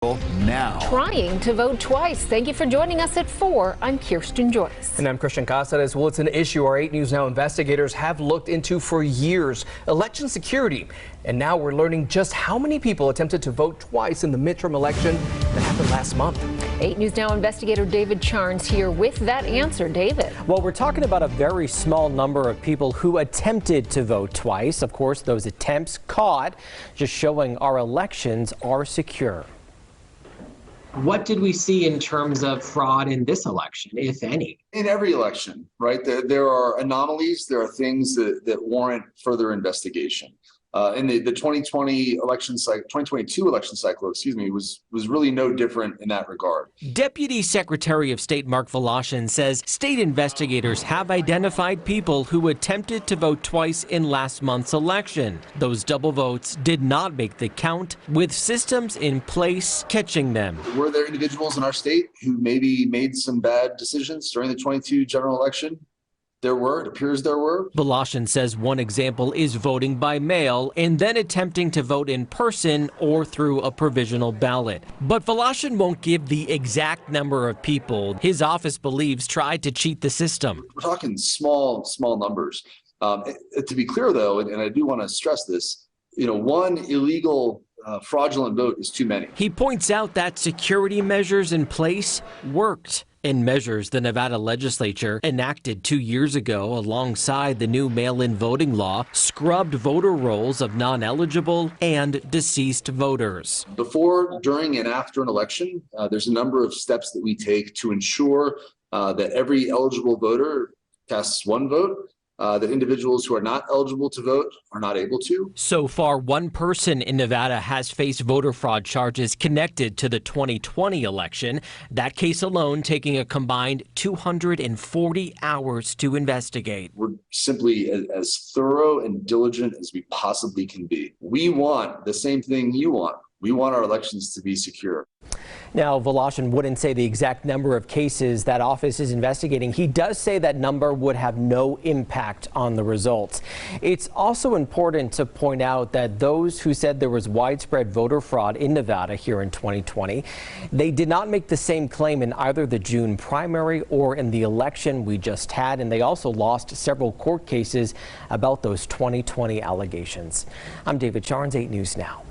Now. Trying to vote twice. Thank you for joining us at 4. I'm Kirsten Joyce. And I'm Christian Casares. Well, it's an issue our 8 News Now investigators have looked into for years. Election security. And now we're learning just how many people attempted to vote twice in the midterm election that happened last month. 8 News Now investigator David Charnes here with that answer. David. Well, we're talking about a very small number of people who attempted to vote twice. Of course, those attempts caught, just showing our elections are secure. What did we see in terms of fraud in this election, if any? In every election, right? There are anomalies. There are things that warrant further investigation. In the 2020 election cycle, 2022 election cycle, was really no different in that regard. Deputy Secretary of State Mark Voloshin says state investigators have identified people who attempted to vote twice in last month's election. Those double votes did not make the count, with systems in place catching them. Were there individuals in our state who maybe made some bad decisions during the 22 general election? There were. It appears there were. Voloshin says one example is voting by mail and then attempting to vote in person or through a provisional ballot. But Voloshin won't give the exact number of people his office believes tried to cheat the system. We're talking small numbers. To be clear, though, and I do want to stress this, one illegal fraudulent vote is too many. He points out that security measures in place worked. In measures the Nevada legislature enacted 2 years ago alongside the new mail-in voting law scrubbed voter rolls of non-eligible and deceased voters. Before, during, and after an election, there's a number of steps that we take to ensure that every eligible voter casts one vote. That individuals who are not eligible to vote are not able to. So far, one person in Nevada has faced voter fraud charges connected to the 2020 election. That case alone taking a combined 240 hours to investigate. We're simply as thorough and diligent as we possibly can be. We want the same thing you want. We want our elections to be secure. Now, Voloshin wouldn't say the exact number of cases that office is investigating. He does say that number would have no impact on the results. It's also important to point out that those who said there was widespread voter fraud in Nevada here in 2020, they did not make the same claim in either the June primary or in the election we just had, and they also lost several court cases about those 2020 allegations. I'm David Charnes, 8 News Now.